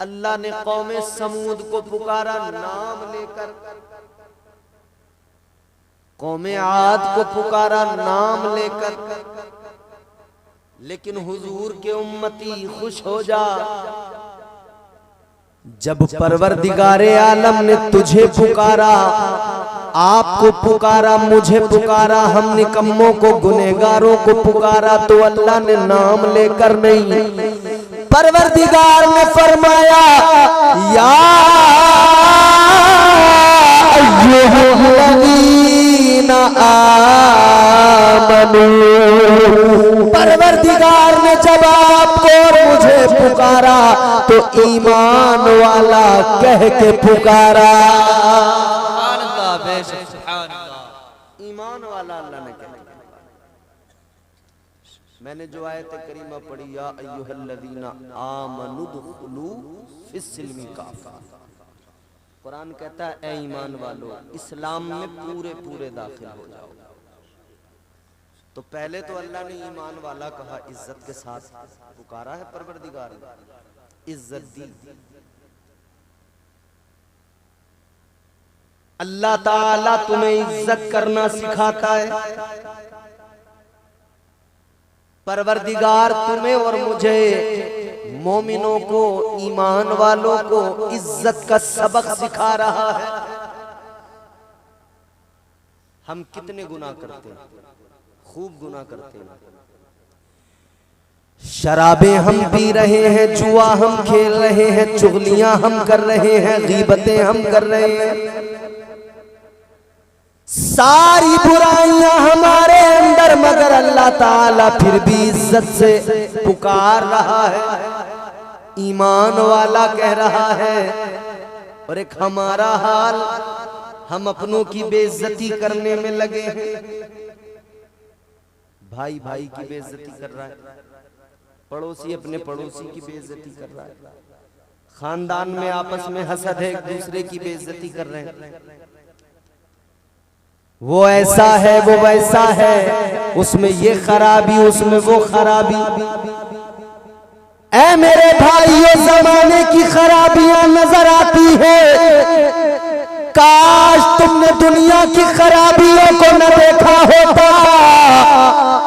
अल्लाह ने कौमे समूद को पुकारा नाम लेकर, कौमे आद को पुकारा नाम लेकर। लेकिन हुजूर के उम्मती खुश हो जा, जब परवरदिगारे आलम ने तुझे पुकारा, आपको पुकारा, मुझे पुकारा, हम निकम्मों को, गुनहगारों को पुकारा, तो अल्लाह ने नाम लेकर नहीं, परवरदिगार ने फरमाया या अय्युहल्लज़ीना आमनू, परवरदिगार ने जब आपको और मुझे पुकारा तो ईमान वाला कह के पुकारा। ईमान वाला अल्लाह ने कहा। मैंने जो आयत करीमा पढ़ी, या अय्युहल्लज़ीना आमनू दुखुलू फिस्सिल्मी काफ़ा, कुरान कहता है ए ईमान वालो इस्लाम में पूरे पूरे दाखिल हो जाओ। तो पहले तो अल्लाह ने ईमान वाला कहा, इज्जत के साथ पुकारा है परवरदिगार ने, इज्जत दी। अल्लाह ताला तुम्हें इज्जत करना सिखाता है। परवरदिगार तुम्हें और मुझे मोमिनों को, ईमान वालों को इज्जत का सबक सिखा रहा है। हम कितने गुनाह करते हैं, खूब गुनाह करते हैं। शराबें हम पी रहे हैं, जुआ हम खेल रहे हैं, चुगलियां हम कर रहे हैं, गीबतें हम कर रहे हैं, सारी बुराइयां हमारे अंदर, मगर अल्लाह ताला फिर भी इज्जत से पुकार रहा है, ईमान वाला कह रहा है। और एक हमारा हाल, हम अपनों की बेइज्जती करने में लगे हैं। भाई भाई की बेइज्जती कर रहा है, पड़ोसी अपने पड़ोसी की बेइज्जती कर रहा है, खानदान में आपस में हसद है, एक दूसरे की बेइज्जती कर रहे हैं। वो ऐसा है, वो वैसा है, उसमें ये खराबी, उसमें वो खराबी। ऐ मेरे भाइयों, जमाने की खराबियां नजर आती है, काश तुमने दुनिया की खराबियों को न देखा होता,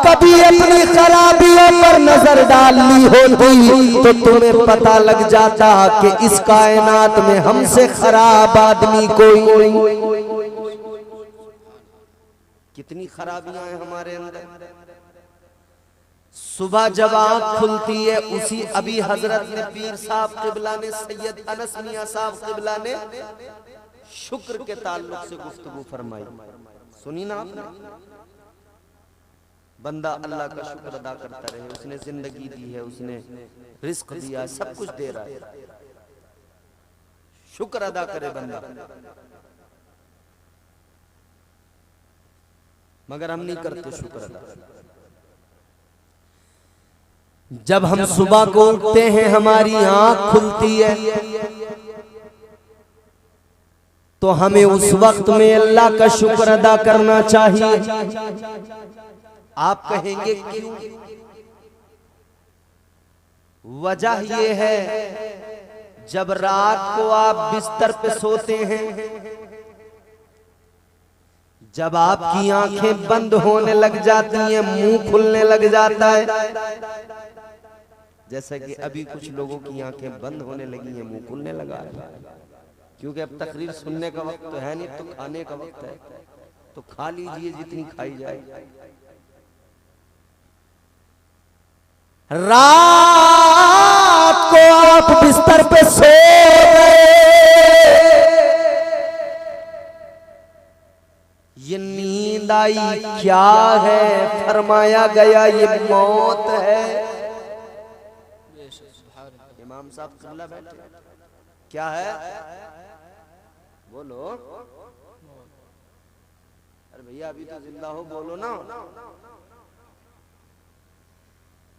कभी अपनी खराबियों पर नजर डाल ली होती तो तुम्हें पता लग जाता कि इस कायनात में हमसे खराब आदमी कोई नहीं। कितनी खराबियां हैं हमारे अंदर। सुबह जब आंख खुलती है, उसी अभी हजरत ने पीर साहब किबला ने, सैयद अनस मियां साहब किबला ने शुक्र के ताल्लुक से गुफ्तगू फरमाई, सुनी ना आपने? बंदा अल्लाह का शुक्र अदा करता रहे, उसने जिंदगी दी है, उसने रिस्क दिया, सब कुछ दे रहा है, शुक्र अदा करे बंदा। मगर हम नहीं करते शुक्र अदा। जब हम सुबह को उठते हैं, हमारी आंख खुलती है, तो हमें उस वक्त में अल्लाह का शुक्र अदा करना चाहिए। आप कहेंगे क्यों? वजह यह है, जब रात को आप बिस्तर पे सोते हैं, जब आपकी आंखें बंद होने लग जाती हैं, मुंह खुलने लग जाता है, जैसा कि अभी कुछ लोगों की आंखें बंद होने लगी हैं, मुंह खुलने लगा है, क्योंकि अब तकरीर सुनने का वक्त तो है नहीं, तो खाने का वक्त है, तो खा लीजिए जितनी खाई जाए। रात को आप बिस्तर पे सो गए, ये नींद आई क्या है? फरमाया गया ये मौत है। इमाम साहब कल्ला बैठे, क्या है? बोलो। अरे भैया अभी तो जिंदा हो, बोलो ना।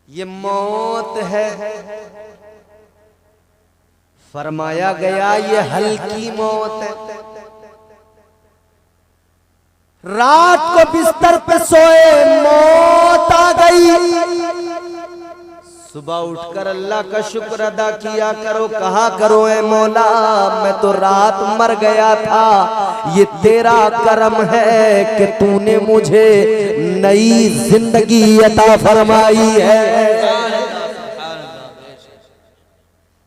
ये मौत है। फरमाया गया ये हल्की मौत है। रात को बिस्तर पे सोए, मौत आ गई, सुबह उठकर अल्लाह का शुक्र अदा किया करो, कहा करो ए मौला मैं तो रात मर गया था, ये तेरा करम है कि तूने मुझे नई जिंदगी अता फरमाई है।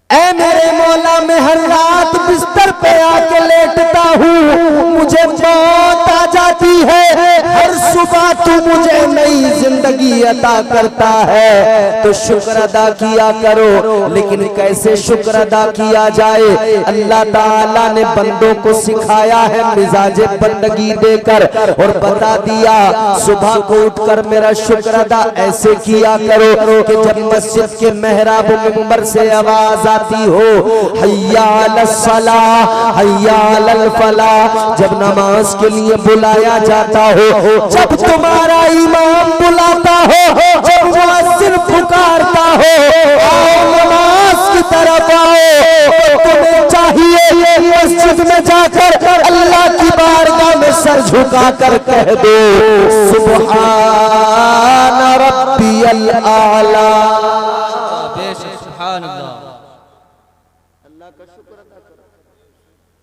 ऐ मेरे मौला, मैं हर रात बिस्तर पे आके लेटता हूँ, मुझे मौत आ जाती है, हर सुबह तू मुझे नई जिंदगी जिंदगी अता करता है तो शुक्र अदा किया करो। लेकिन कैसे शुक्र अदा किया जाए, अल्लाह ताला ने बंदों को सिखाया है मिजाजे बंदगी देकर, और बता दिया सुबह को उठकर मेरा शुक्र अदा ऐसे किया करो कि जब मस्जिद के मेहराब मिंबर से आवाज आती हो हय्या अलस सलाह हय्या अलल फलाह, जब नमाज के लिए बुलाया जाता हो, जब तुम्हारा इमाम बुलाता हो, जब मुअज्जिन पुकारता हो आओ नमाज की तरफ आओ, तुम्हें चाहिए मस्जिद में जाकर अल्लाह की बारगाह में सर झुकाकर कह दो सुभान रब्बियल आला। सुभान अल्लाह। अल्लाह का शुक्र अदा करो,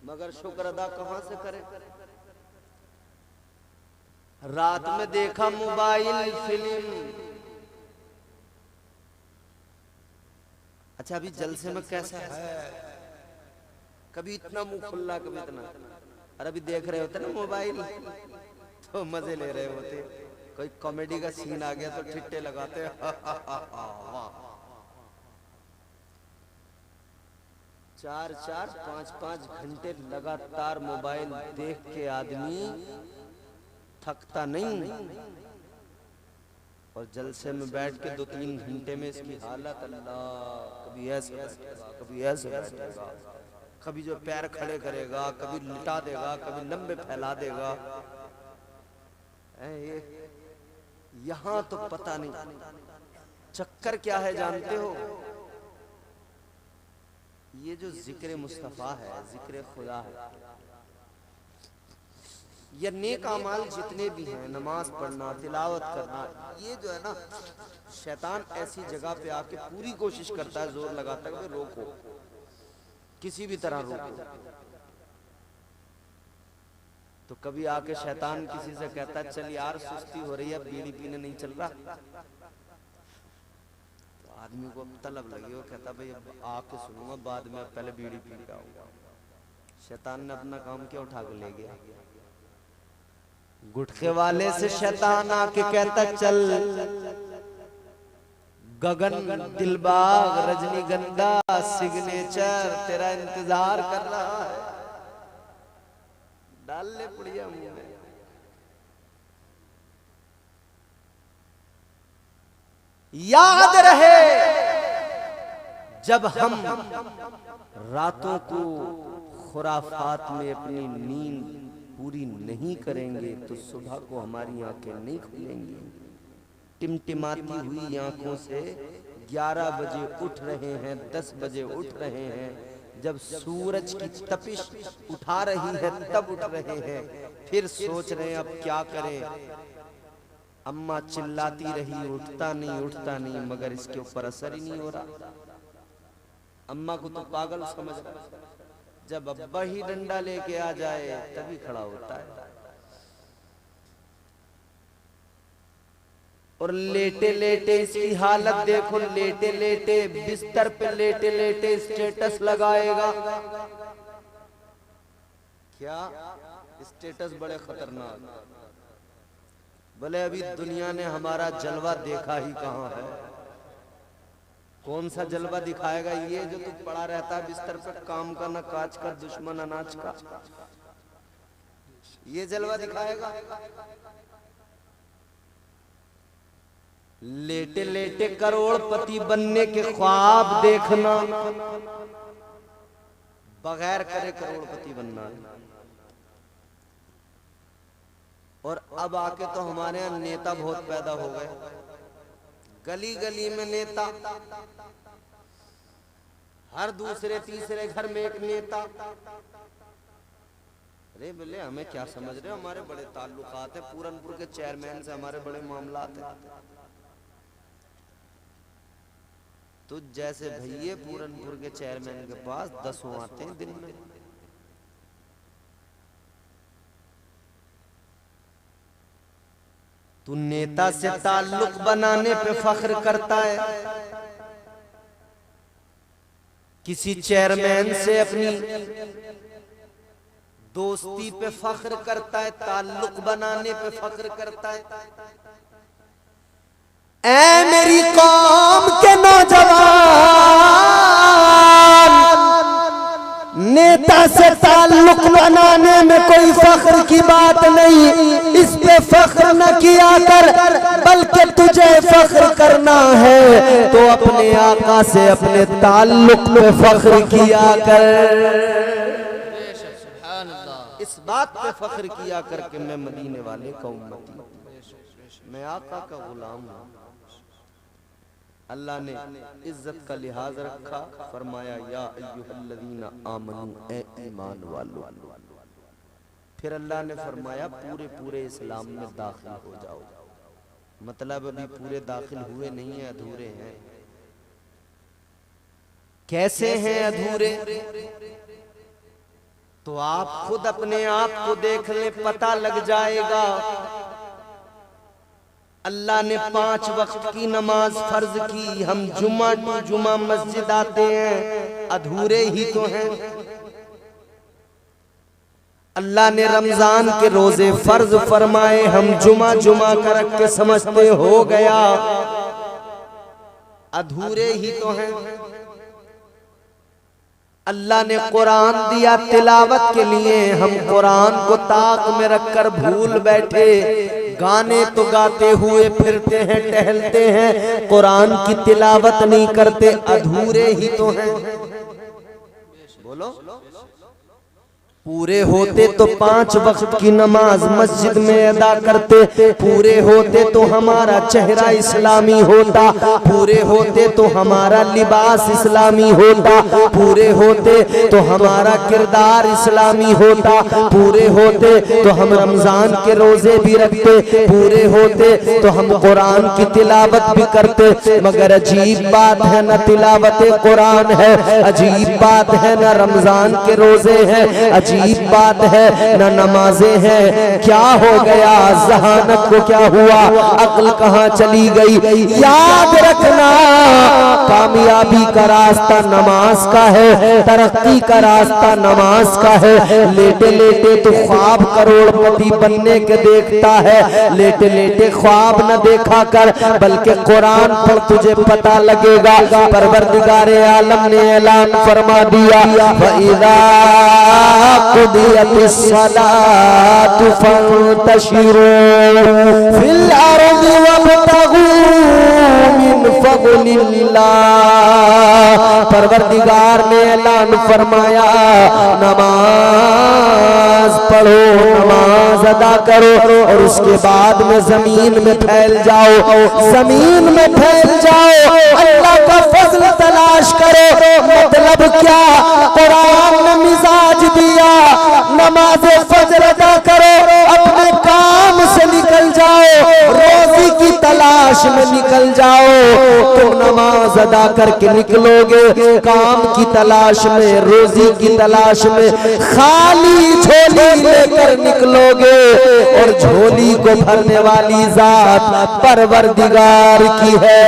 मगर शुक्र अदा कहां से करें? रात में देखा मोबाइल फिल्म, अच्छा अभी जलसे में कैसा है, कभी इतना मुंह खुला कभी इतना, और अभी देख रहे होते ना मोबाइल तो मजे ले रहे होते, कोई कॉमेडी का सीन आ गया तो ठिट्टे लगाते वाह। 4-4, 5-5 घंटे लगातार मोबाइल देख के आदमी थकता नहीं, और जलसे में बैठ के 2-3 घंटे में इसकी हालत अल्लाह, कभी ऐसे बैठेगा कभी ऐसे बैठेगा, कभी जो पैर खड़े करेगा कभी लिटा देगा कभी लंबे फैला देगा। यहाँ तो पता नहीं चक्कर क्या है जानते हो? ये जो जिक्र मुस्तफा है, जिक्र खुदा है, ये नेक अमाल जितने भी हैं, नमाज पढ़ना तिलावत करना, ये जो है ना शैतान ऐसी जगह पे आके पूरी कोशिश करता है, जोर लगाता है रोको, किसी भी तरह रोको। तो कभी आके शैतान किसी से कहता है चल यार सुस्ती हो रही है, बीड़ी पीने नहीं चल रहा, तो आदमी को तलब लगी, वो कहता भाई अब आके सुनूंगा बाद में, पहले बीड़ी पी के आऊंगा। शैतान ने अपना काम क्या उठा के ले गया। गुटखे वाले से शैतान आके कहता चल गगन दिलबाग रजनीगंधा सिग्नेचर तेरा इंतजार कर रहा है, डाल ले पुड़िया मुंह में। याद रहे जब हम रातों को खुराफात में अपनी नींद पूरी नहीं करेंगे तो सुबह को हमारी आंखें नहीं खुलेंगी। टिमटिमाती हुई आंखों से 11 बजे उठ रहे हैं, 10 बजे उठ रहे हैं, जब सूरज की तपिश उठा रही है तब उठ रहे हैं, फिर सोच रहे हैं अब क्या करें। अम्मा चिल्लाती रही उठता नहीं, मगर इसके ऊपर असर ही नहीं हो रहा। अम्मा को तो पागल समझ रहा, जब अब्बा ही डंडा लेके आ जाए तभी खड़ा होता है। और लेटे लेटे इसकी हालत देखो, लेटे लेटे बिस्तर पे लेटे लेटे स्टेटस लगाएगा। क्या स्टेटस बड़े खतरनाक, बोले अभी दुनिया ने हमारा जलवा देखा ही कहां है। कौन सा जलवा दिखाएगा? ये जो तू पड़ा रहता है बिस्तर पे, काम का न काज का, दुश्मन अनाज का, ये जलवा दिखाएगा। लेटे लेटे करोड़पति बनने के ख्वाब देखना, बगैर करे करोड़पति बनना है। और अब आके तो हमारे यहाँ नेता बहुत पैदा हो गए, गली गली में नेता, हर दूसरे तीसरे घर में एक नेता। अरे बोले हमें क्या समझ रहे हो, हमारे बड़े ताल्लुकात है, पूरनपुर के चेयरमैन से हमारे बड़े मामलात हैं। तुझ जैसे भैये पूरनपुर के चेयरमैन के पास 10 आते हैं दिन में। तू नेता से ताल्लुक बनाने पे फख्र करता है, किसी चेयरमैन से अपनी दोस्ती पे फख्र करता है, ताल्लुक बनाने पे फख्र करता है। से ताल्लुक बनाने में कोई फख्र की बात नहीं, इस पे फख्र न किया कर, बल्कि तुझे फख्र करना है तो अपने आका से अपने ताल्लुक पे फख्र किया कर। इस बात पे फख्र किया कर कि मैं मदीने वाले का उम्मती हूं, मैं आका का गुलाम हूं। अल्लाह ने इज्जत का लिहाज रखा, फरमाया या अय्युहल्लज़ीना आमनू, ए ईमान वालों। फिर अल्लाह ने फरमाया पूरे पूरे इस्लाम में दाखिल हो जाओ। मतलब अभी पूरे दाखिल हुए नहीं है, अधूरे हैं। कैसे हैं अधूरे? तो आप खुद अपने आप को देख लें, पता लग जाएगा। अल्लाह ने 5 वक्त की नमाज फर्ज की, हम जुमा टू जुमा मस्जिद आते हैं, अधूरे ही तो हैं। अल्लाह ने रमजान के रोजे फर्ज फरमाए, हम जुमा जुमा कर रख के समझते हो गया, अधूरे ही तो हैं। अल्लाह ने कुरान दिया तिलावत के लिए, हम कुरान को ताक में रखकर भूल बैठे, गाने तो गाते हुए फिरते हैं, टहलते हैं, कुरान की तिलावत नहीं करते, अधूरे ही तो हैं। बोलो, पूरे होते तो 5 वक्त की नमाज मस्जिद में अदा करते, पूरे होते तो हमारा चेहरा इस्लामी होता, पूरे होते तो हमारा लिबास इस्लामी होता, पूरे होते तो हमारा किरदार इस्लामी होता, पूरे होते तो हम रमजान के रोजे भी रखते, पूरे होते तो हम कुरान की तिलावत भी करते। मगर अजीब बात है, न तिलावत कुरान है, अजीब बात है न रमजान के रोजे हैं, अजीब बात है न नमाजें हैं। क्या हो गया? जहानत को क्या हुआ? अक्ल कहाँ चली गई? याद रखना, कामयाबी का रास्ता नमाज का है, तरक्की का रास्ता नमाज का है। लेटे लेटे तो ख्वाब करोड़पति बनने के देखता है, लेटे लेटे ख्वाब न देखा कर, बल्कि कुरान पर तुझे पता लगेगा। परवरदिगारे आलम ने ऐलान फरमा दिया, वइज़ा क़ुदियतिस सलातु फंतशिरू फिल अर्ज़ि वब्तगू मिन फ़ज़लिल्लाह। परवरदिगार ने ऐलान फरमाया, नमाज पढ़ो, नमाज अदा करो और उसके बाद में जमीन में फैल जाओ, जमीन में फैल जाओ, अल्लाह का फजल तलाश करो। मतलब क्या? कुरान ने मिजाज दिया, नमाज फजर अदा करो, अपने काम से निकल जाओ, रोजी की तलाश में निकल जाओ। तुम नमाज अदा करके निकलोगे, काम की तलाश में, रोजी की तलाश में, खाली झोली लेकर निकलोगे और झोली को भरने वाली जात परवरदिगार की है।